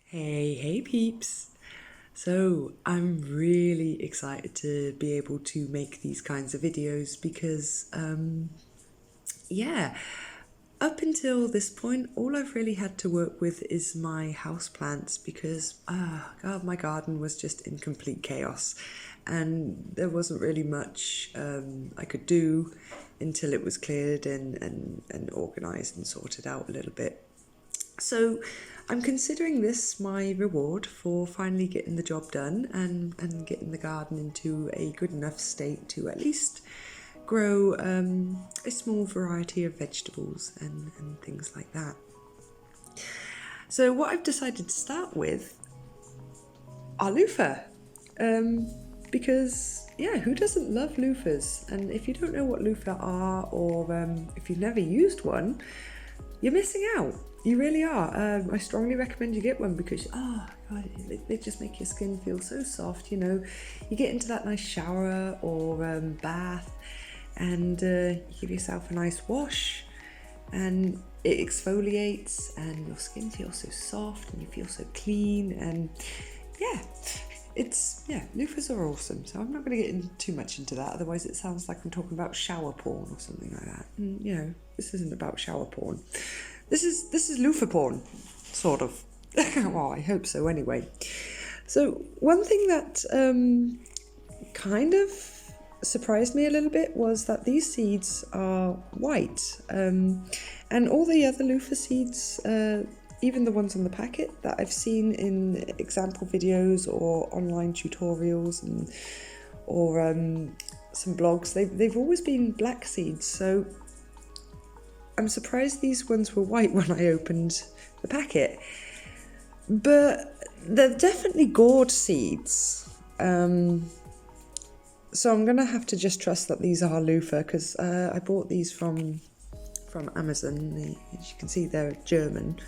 Hey peeps! So I'm really excited to be able to make these kinds of videos because, yeah, up until this point, all I've really had to work with is my houseplants because, God, my garden was just in complete chaos and there wasn't really much I could do until it was cleared and organised and sorted out a little bit. So I'm considering this my reward for finally getting the job done and getting the garden into a good enough state to at least grow a small variety of vegetables and things like that. So what I've decided to start with are loofah. Because, yeah, who doesn't love loofahs? And if you don't know what loofah are, or if you've never used one, you're missing out. You really are. I strongly recommend you get one because, oh God, they just make your skin feel so soft, you know. You get into that nice shower or bath and you give yourself a nice wash and it exfoliates and your skin feels so soft and you feel so clean and yeah. Loofahs are awesome. So I'm not going to get too much into that. Otherwise it sounds like I'm talking about shower porn or something like that. And, you know, this isn't about shower porn. This is loofah porn, sort of. Well, I hope so anyway. So one thing that kind of surprised me a little bit was that these seeds are white. And all the other loofah seeds, even the ones on the packet that I've seen in example videos or online tutorials or some blogs, they've always been black seeds. So I'm surprised these ones were white when I opened the packet. But they're definitely gourd seeds. So I'm going to have to just trust that these are loofah because I bought these from Amazon. As you can see, they're German.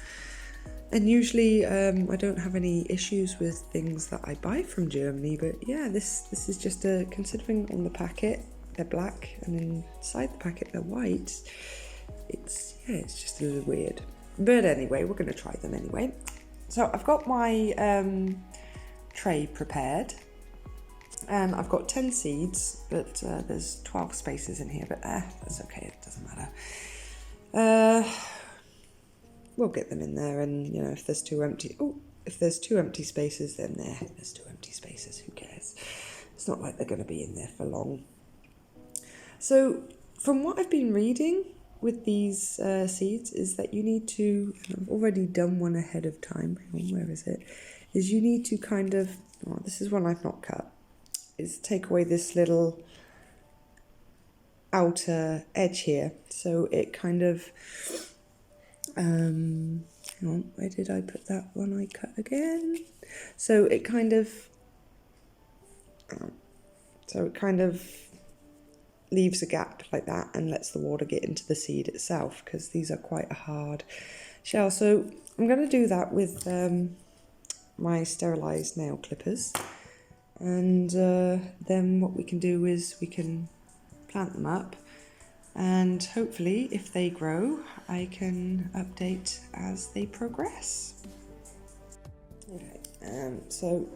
And usually I don't have any issues with things that I buy from Germany, but yeah, this is just considering on the packet they're black and inside the packet they're white. It's just a little weird. But anyway, we're going to try them anyway. So I've got my tray prepared and I've got 10 seeds, but there's 12 spaces in here, but that's okay, it doesn't matter. We'll get them in there, and you know, if there's two empty spaces, then there's two empty spaces, who cares? It's not like they're going to be in there for long. So from what I've been reading with these seeds is that you need to, I've already done one ahead of time, where is it? Is you need to kind of, this is one I've not cut, is take away this little outer edge here. So it kind of, hang on, where did I put that one I cut again? So it kind of leaves a gap like that and lets the water get into the seed itself, because these are quite a hard shell. So I'm going to do that with my sterilised nail clippers, and then what we can do is we can plant them up, and hopefully if they grow I can update as they progress. Okay, so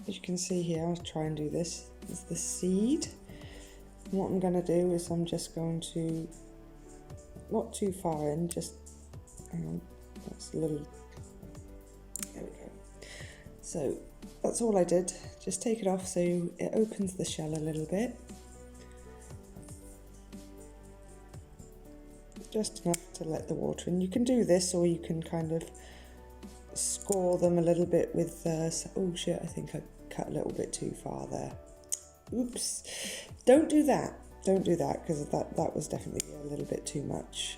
as you can see here, I'll try and do this. This is the seed. And what I'm going to do is I'm just going to, not too far in, just, hang on, that's a little, there we go. So that's all I did, just take it off so it opens the shell a little bit. Just enough to let the water in. You can do this, or you can kind of score them a little bit with, oh shit, I think I cut a little bit too far there. Oops. Don't do that, because that was definitely a little bit too much.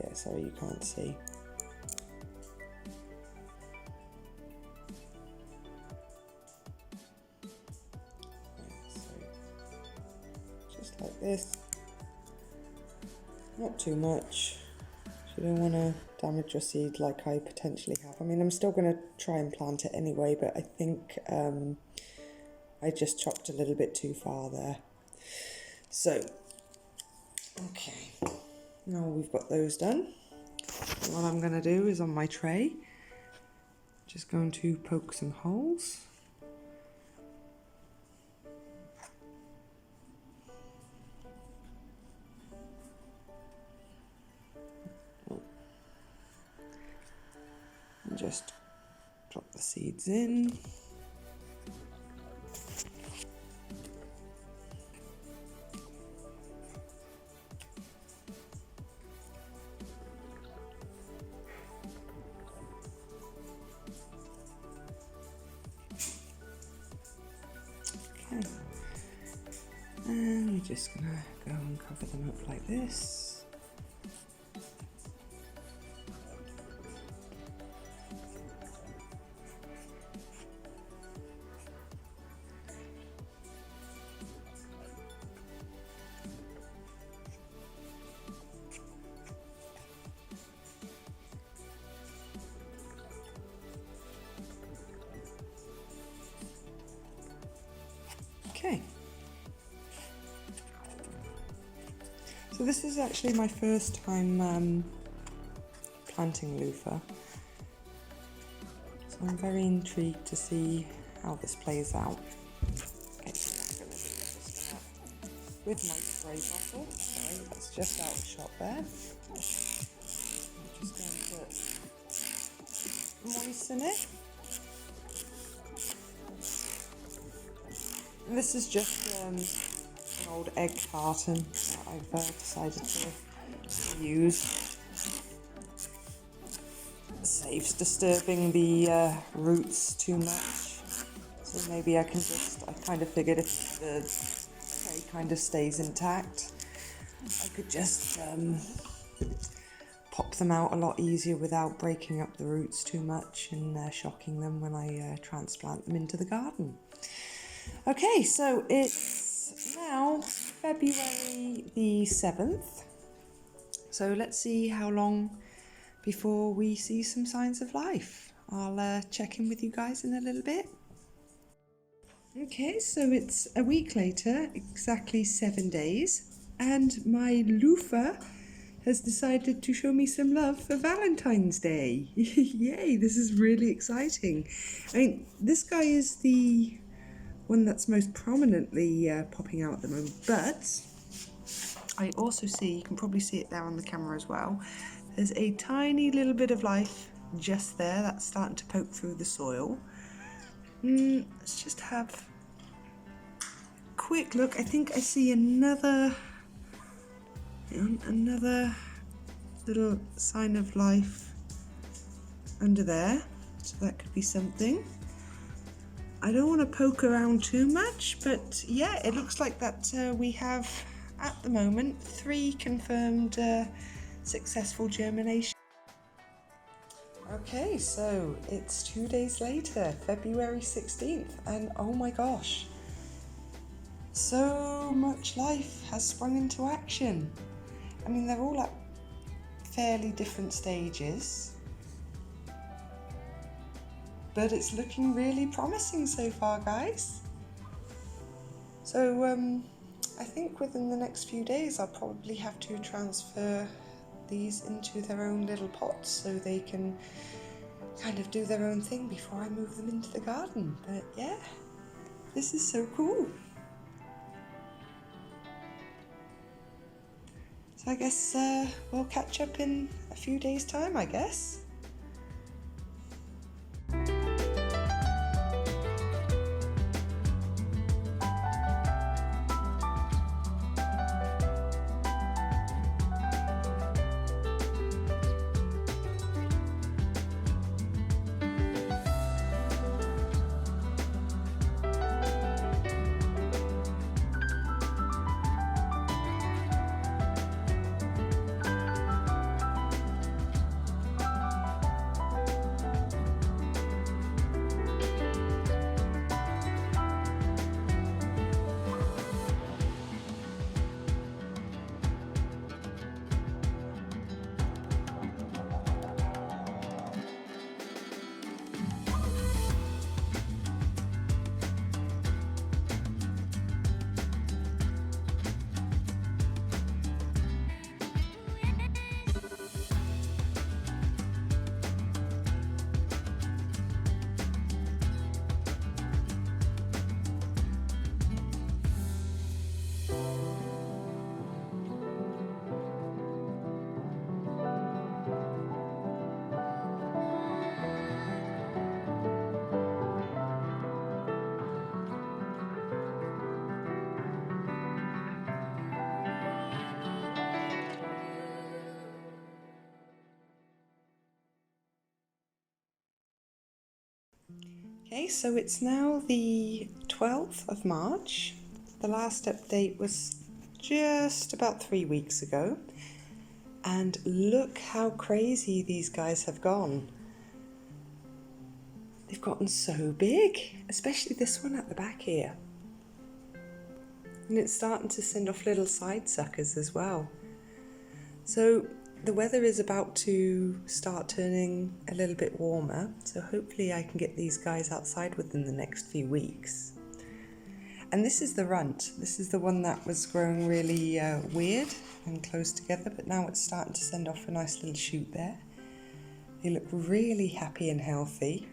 Yeah, sorry, you can't see. Like this, not too much. You don't want to damage your seed like I potentially have. I mean, I'm still going to try and plant it anyway, but I think I just chopped a little bit too far there. So, okay, now we've got those done. What I'm going to do is on my tray, just going to poke some holes. And just drop the seeds in. Okay. And we're just gonna go and cover them up like this. Okay, so this is actually my first time planting loofah, so I'm very intrigued to see how this plays out. Okay, so what I'm going to do is just with my spray bottle, sorry, that's just out of shot there, I'm just going to moisten it. And this is just an old egg carton that I've decided to use. It saves disturbing the roots too much. So maybe I kind of figured if the tray kind of stays intact, I could just pop them out a lot easier without breaking up the roots too much and shocking them when I transplant them into the garden. Okay, so it's now February the 7th, so let's see how long before we see some signs of life. I'll check in with you guys in a little bit. Okay, so it's a week later, exactly 7 days, and my loofah has decided to show me some love for Valentine's Day. Yay, this is really exciting. I mean, this guy is the one that's most prominently popping out at the moment, but I also see, you can probably see it there on the camera as well, there's a tiny little bit of life just there that's starting to poke through the soil. Let's just have a quick look. I think I see another little sign of life under there, so that could be something. I don't want to poke around too much, but yeah, it looks like that we have at the moment 3 confirmed successful germination. Okay, so it's 2 days later, February 16th, and oh my gosh, so much life has sprung into action. I mean, they're all at fairly different stages, but it's looking really promising so far, guys. So I think within the next few days I'll probably have to transfer these into their own little pots so they can kind of do their own thing before I move them into the garden. But yeah, this is so cool. So I guess we'll catch up in a few days' time, I guess. Okay, so it's now the 12th of March. The last update was just about 3 weeks ago. And look how crazy these guys have gone. They've gotten so big, especially this one at the back here. And it's starting to send off little side suckers as well. So the weather is about to start turning a little bit warmer, so hopefully I can get these guys outside within the next few weeks. And this is the runt. This is the one that was growing really weird and close together, but now it's starting to send off a nice little shoot there. They look really happy and healthy.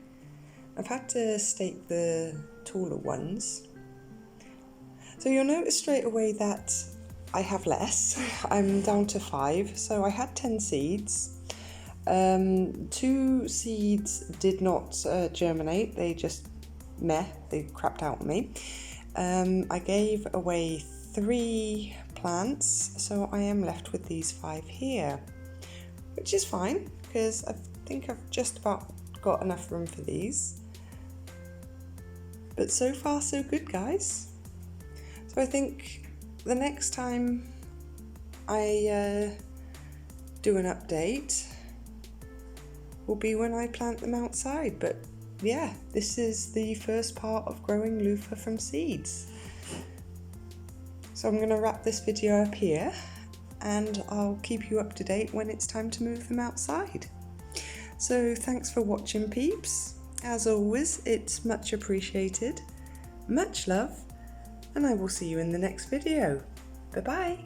I've had to stake the taller ones. So you'll notice straight away that I have less. I'm down to 5, so I had 10 seeds. 2 seeds did not germinate, they just they crapped out on me. I gave away 3 plants, so I am left with these 5 here, which is fine because I think I've just about got enough room for these. But so far so good, guys. So I think the next time I do an update will be when I plant them outside. But yeah, this is the first part of growing loofah from seeds. So I'm going to wrap this video up here and I'll keep you up to date when it's time to move them outside. So thanks for watching, peeps. As always, it's much appreciated. Much love, and I will see you in the next video. Bye bye.